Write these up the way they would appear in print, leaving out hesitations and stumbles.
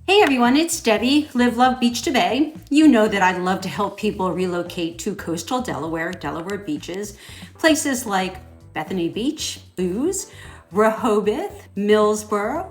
Hey everyone, it's Debbie, Live Love Beach to Bay. You know that I love to help people relocate to coastal Delaware, Delaware beaches, places like Bethany Beach, Booze, Rehoboth, Millsboro,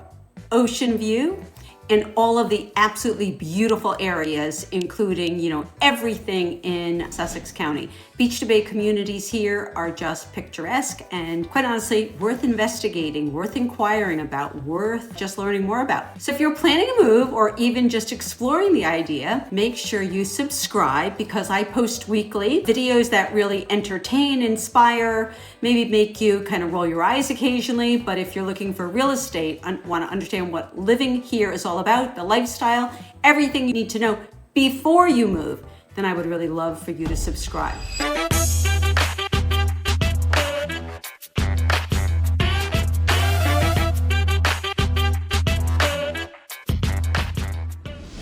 Ocean View, and all of the absolutely beautiful areas, including, everything in Sussex County. Beach to Bay communities here are just picturesque and quite honestly, worth investigating, worth inquiring about, worth just learning more about. So if you're planning a move or even just exploring the idea, make sure you subscribe because I post weekly videos that really entertain, inspire, maybe make you kind of roll your eyes occasionally. But if you're looking for real estate and want to understand what living here is all about, the lifestyle, everything you need to know before you move, then I would really love for you to subscribe.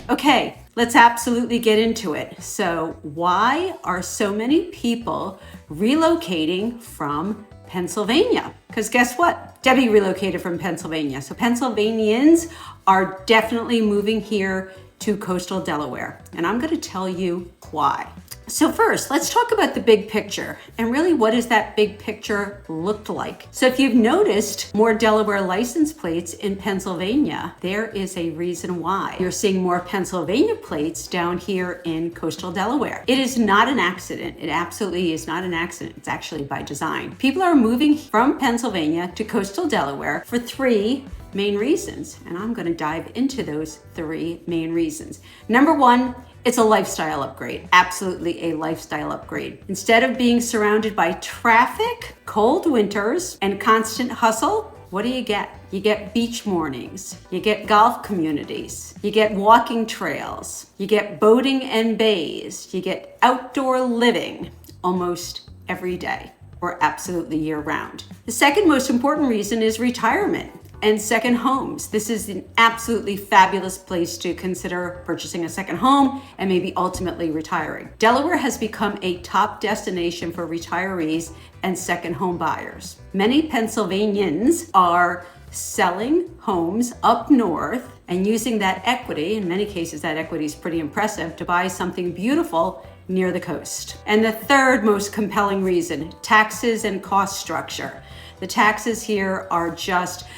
Okay, let's absolutely get into it. So why are so many people relocating from Pennsylvania? Because guess what? Debbie relocated from Pennsylvania. So Pennsylvanians are definitely moving here to coastal Delaware. And I'm going to tell you why. So first, let's talk about the big picture and really what does that big picture look like? So if you've noticed more Delaware license plates in Pennsylvania, there is a reason why. You're seeing more Pennsylvania plates down here in coastal Delaware. It is not an accident. It absolutely is not an accident. It's actually by design. People are moving from Pennsylvania to coastal Delaware for three main reasons, and I'm going to dive into those three main reasons. Number one, it's a lifestyle upgrade, absolutely a lifestyle upgrade. Instead of being surrounded by traffic, cold winters, and constant hustle, what do you get? You get beach mornings, you get golf communities, you get walking trails, you get boating and bays, you get outdoor living almost every day or absolutely year round. The second most important reason is retirement and second homes. This is an absolutely fabulous place to consider purchasing a second home and maybe ultimately retiring. Delaware has become a top destination for retirees and second home buyers. Many Pennsylvanians are selling homes up north and using that equity, in many cases that equity is pretty impressive, to buy something beautiful near the coast. And the third most compelling reason, taxes and cost structure. The taxes here are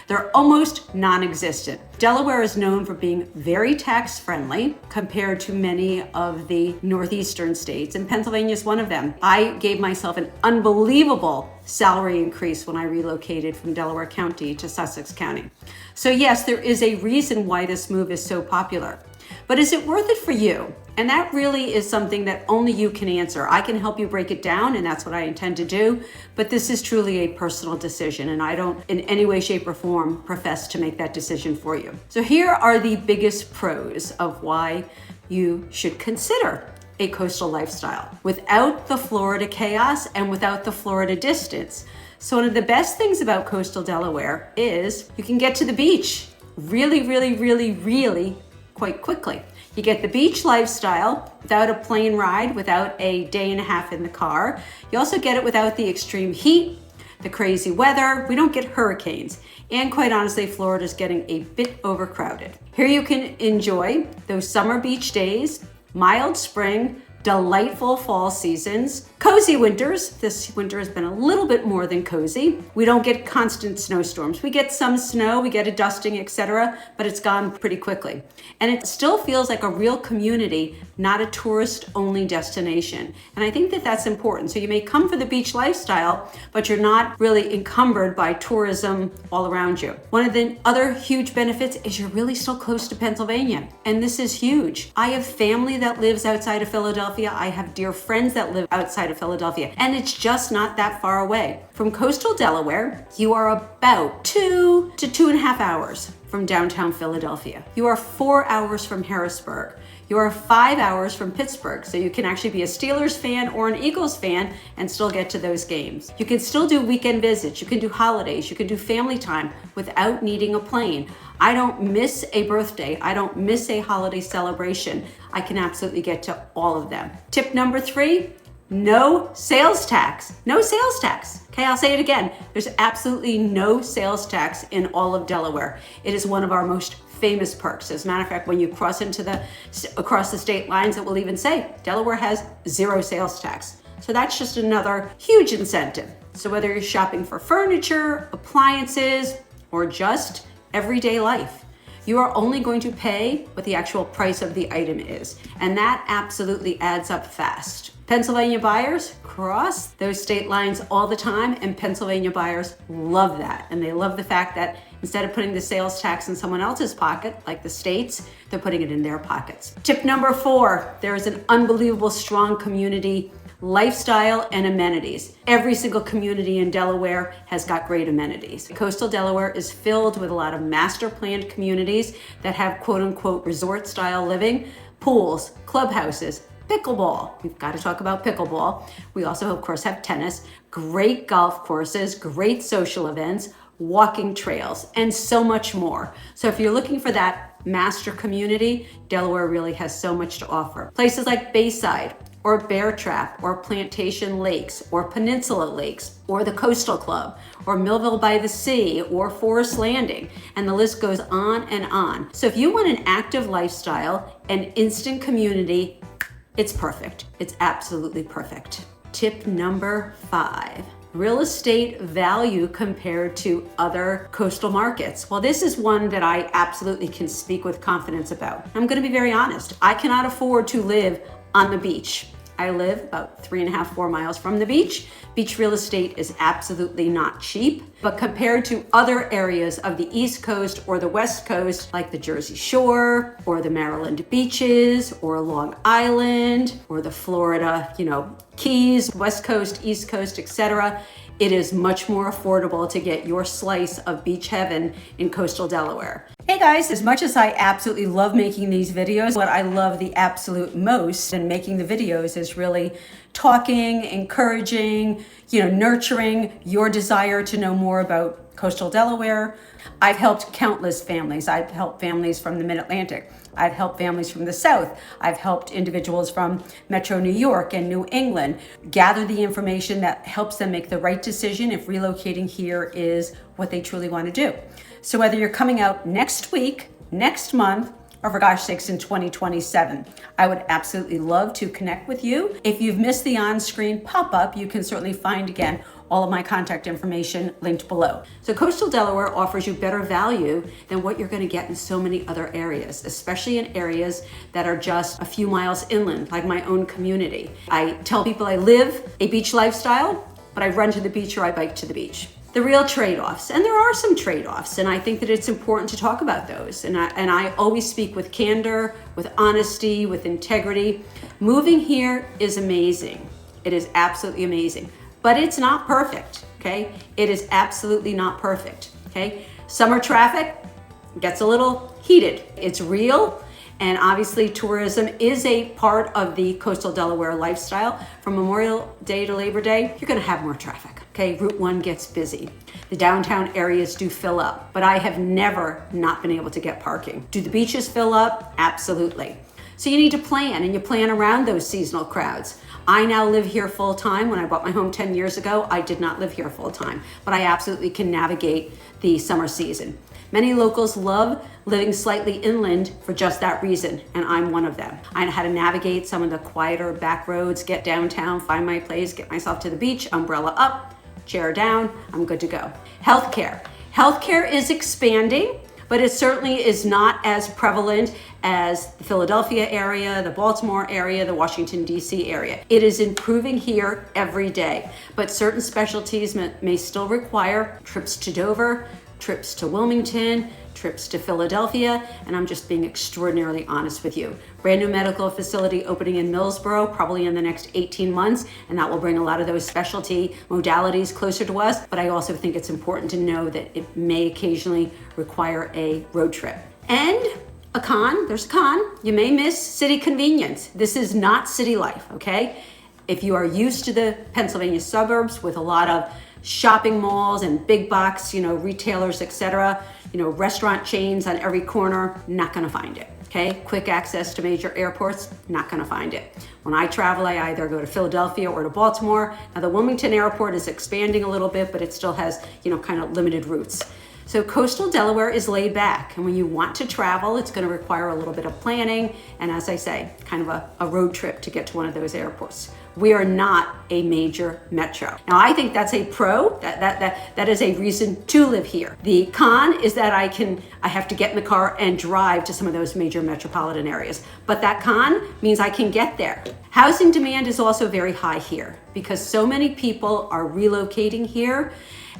they're almost non-existent. Delaware is known for being very tax friendly compared to many of the northeastern states, and Pennsylvania is one of them. I gave myself an unbelievable salary increase when I relocated from Delaware County to Sussex County. So yes, there is a reason why this move is so popular. But is it worth it for you? And that really is something that only you can answer. I can help you break it down, and that's what I intend to do. But this is truly a personal decision, and I don't in any way, shape, or form profess to make that decision for you. So here are the biggest pros of why you should consider a coastal lifestyle without the Florida chaos and without the Florida distance. So one of the best things about coastal Delaware is you can get to the beach really, really, really, really quite quickly. You get the beach lifestyle without a plane ride, without a day and a half in the car. You also get it without the extreme heat, the crazy weather. We don't get hurricanes. And quite honestly, Florida's getting a bit overcrowded. Here you can enjoy those summer beach days, mild spring, delightful fall seasons, cozy winters. This winter has been a little bit more than cozy. We don't get constant snowstorms. We get some snow, we get a dusting, etc., but it's gone pretty quickly. And it still feels like a real community, not a tourist-only destination. And I think that that's important. So you may come for the beach lifestyle, but you're not really encumbered by tourism all around you. One of the other huge benefits is you're really still close to Pennsylvania. And this is huge. I have family that lives outside of Philadelphia. I have dear friends that live outside of Philadelphia, and it's just not that far away. From coastal Delaware, you are about 2 to 2.5 hours from downtown Philadelphia. You are 4 hours from Harrisburg. You are 5 hours from Pittsburgh, so you can actually be a Steelers fan or an Eagles fan and still get to those games. You can still do weekend visits, you can do holidays, you can do family time without needing a plane. I don't miss a birthday, I don't miss a holiday celebration. I can absolutely get to all of them. Tip number 3, no sales tax. No sales tax. Okay, I'll say it again. There's absolutely no sales tax in all of Delaware. It is one of our most famous perks. As a matter of fact, when you cross across the state lines, it will even say Delaware has 0 sales tax. So that's just another huge incentive. So whether you're shopping for furniture, appliances, or just everyday life, you are only going to pay what the actual price of the item is. And that absolutely adds up fast. Pennsylvania buyers cross those state lines all the time, and Pennsylvania buyers love that. And they love the fact that instead of putting the sales tax in someone else's pocket, like the states, they're putting it in their pockets. Tip number 4, there is an unbelievable strong community lifestyle and amenities. Every single community in Delaware has got great amenities. Coastal Delaware is filled with a lot of master planned communities that have quote unquote resort style living, pools, clubhouses, pickleball. We've got to talk about pickleball. We also, of course, have tennis, great golf courses, great social events, walking trails, and so much more. So if you're looking for that master community, Delaware really has so much to offer. Places like Bayside, or Bear Trap, or Plantation Lakes, or Peninsula Lakes, or the Coastal Club, or Millville by the Sea, or Forest Landing, and the list goes on and on. So if you want an active lifestyle and instant community, it's perfect. It's absolutely perfect. Tip number 5. Real estate value compared to other coastal markets. Well, this is one that I absolutely can speak with confidence about. I'm going to be very honest. I cannot afford to live on the beach. I live about 3.5, 4 miles from the beach. Beach real estate is absolutely not cheap, but compared to other areas of the East Coast or the West Coast, like the Jersey Shore or the Maryland beaches or Long Island or the Florida, Keys, West Coast, East Coast, etc., it is much more affordable to get your slice of beach heaven in coastal Delaware. Hey guys, as much as I absolutely love making these videos, what I love the absolute most in making the videos is really talking, encouraging, nurturing your desire to know more about coastal Delaware. I've helped countless families. I've helped families from the Mid-Atlantic. I've helped families from the South. I've helped individuals from Metro New York and New England gather the information that helps them make the right decision if relocating here is what they truly want to do. So whether you're coming out next week, next month, or for gosh sakes in 2027, I would absolutely love to connect with you. If you've missed the on-screen pop-up, you can certainly find again all of my contact information linked below. So Coastal Delaware offers you better value than what you're going to get in so many other areas, especially in areas that are just a few miles inland, like my own community. I tell people I live a beach lifestyle, but I run to the beach or I bike to the beach. The real trade-offs, and there are some trade-offs, and I think that it's important to talk about those. And I always speak with candor, with honesty, with integrity. Moving here is amazing. It is absolutely amazing, but it's not perfect, okay? It is absolutely not perfect, okay? Summer traffic gets a little heated. It's real, and obviously tourism is a part of the coastal Delaware lifestyle. From Memorial Day to Labor Day, you're gonna have more traffic. Okay, Route 1 gets busy. The downtown areas do fill up, but I have never not been able to get parking. Do the beaches fill up? Absolutely. So you need to plan, and you plan around those seasonal crowds. I now live here full time. When I bought my home 10 years ago, I did not live here full time, but I absolutely can navigate the summer season. Many locals love living slightly inland for just that reason, and I'm one of them. I know how to navigate some of the quieter back roads, get downtown, find my place, get myself to the beach, umbrella up, chair down, I'm good to go. Healthcare. Healthcare is expanding, but it certainly is not as prevalent as the Philadelphia area, the Baltimore area, the Washington, D.C. area. It is improving here every day, but certain specialties may still require trips to Dover, trips to Wilmington, trips to Philadelphia, and I'm just being extraordinarily honest with you. Brand new medical facility opening in Millsboro, probably in the next 18 months, and that will bring a lot of those specialty modalities closer to us, but I also think it's important to know that it may occasionally require a road trip. And there's a con, you may miss city convenience. This is not city life, okay? If you are used to the Pennsylvania suburbs with a lot of shopping malls and big box, retailers, etc., restaurant chains on every corner, not gonna find it, okay? Quick access to major airports, not gonna find it. When I travel, I either go to Philadelphia or to Baltimore. Now the Wilmington airport is expanding a little bit, but it still has, kind of limited routes. So coastal Delaware is laid back, and when you want to travel, it's going to require a little bit of planning, and as I say, kind of a road trip to get to one of those airports. We are not a major metro. Now, I think that's a pro. That is a reason to live here. The con is that I have to get in the car and drive to some of those major metropolitan areas. But that con means I can get there. Housing demand is also very high here because so many people are relocating here.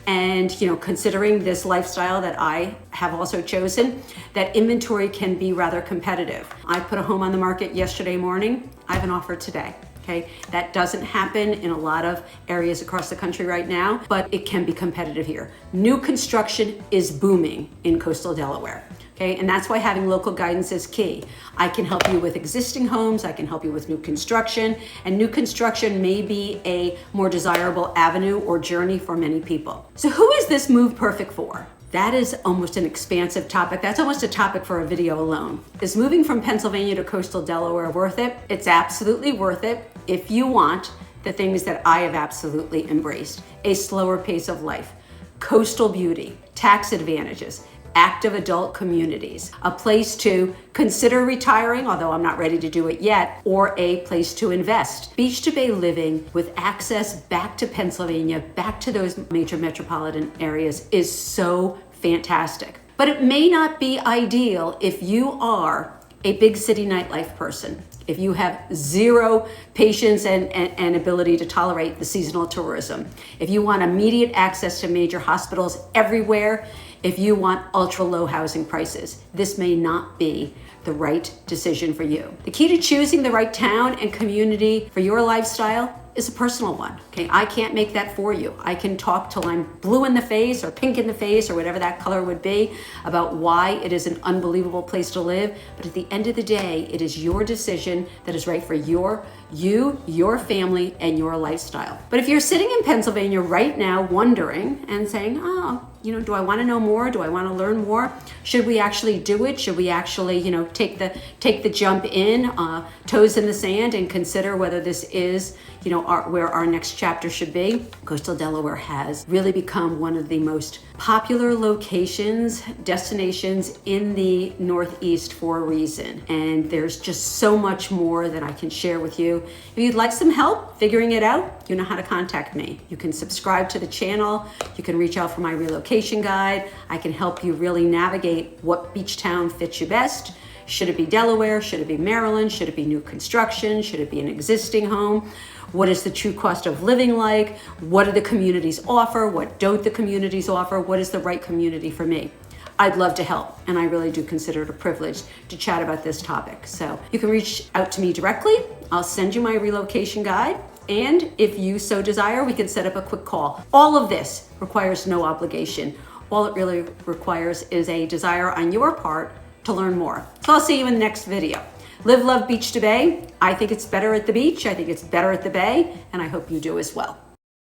And considering this lifestyle that I have also chosen, that inventory can be rather competitive. I put a home on the market yesterday morning. I have an offer today. Okay, that doesn't happen in a lot of areas across the country right now, but it can be competitive here. New construction is booming in coastal Delaware. Okay, and that's why having local guidance is key. I can help you with existing homes, I can help you with new construction, and new construction may be a more desirable avenue or journey for many people. So who is this move perfect for? That is almost an expansive topic. That's almost a topic for a video alone. Is moving from Pennsylvania to coastal Delaware worth it? It's absolutely worth it if you want the things that I have absolutely embraced. A slower pace of life, coastal beauty, tax advantages, active adult communities, a place to consider retiring, although I'm not ready to do it yet, or a place to invest. Beach to Bay living with access back to Pennsylvania, back to those major metropolitan areas is so fantastic. But it may not be ideal if you are a big city nightlife person, if you have zero patience and ability to tolerate the seasonal tourism, if you want immediate access to major hospitals everywhere, if you want ultra low housing prices, this may not be the right decision for you. The key to choosing the right town and community for your lifestyle is a personal one. Okay, I can't make that for you. I can talk till I'm blue in the face or pink in the face or whatever that color would be about why it is an unbelievable place to live. But at the end of the day, it is your decision that is right for you, your family, and your lifestyle. But if you're sitting in Pennsylvania right now wondering and saying, do I want to know more? Do I want to learn more? Should we actually do it? Should we actually, take the jump in, toes in the sand, and consider whether this is, where our next chapter should be? Coastal Delaware has really become one of the most popular destinations in the Northeast for a reason. And there's just so much more that I can share with you. If you'd like some help figuring it out, you know how to contact me. You can subscribe to the channel. You can reach out for my relocation guide. I can help you really navigate what beach town fits you best. Should it be Delaware? Should it be Maryland? Should it be new construction? Should it be an existing home? What is the true cost of living like? What do the communities offer? What don't the communities offer? What is the right community for me? I'd love to help, and I really do consider it a privilege to chat about this topic. So you can reach out to me directly. I'll send you my relocation guide, and if you so desire, we can set up a quick call. All of this requires no obligation. All it really requires is a desire on your part to learn more. So I'll see you in the next video. Live, love, beach to bay. I think it's better at the beach. I think it's better at the bay, and I hope you do as well.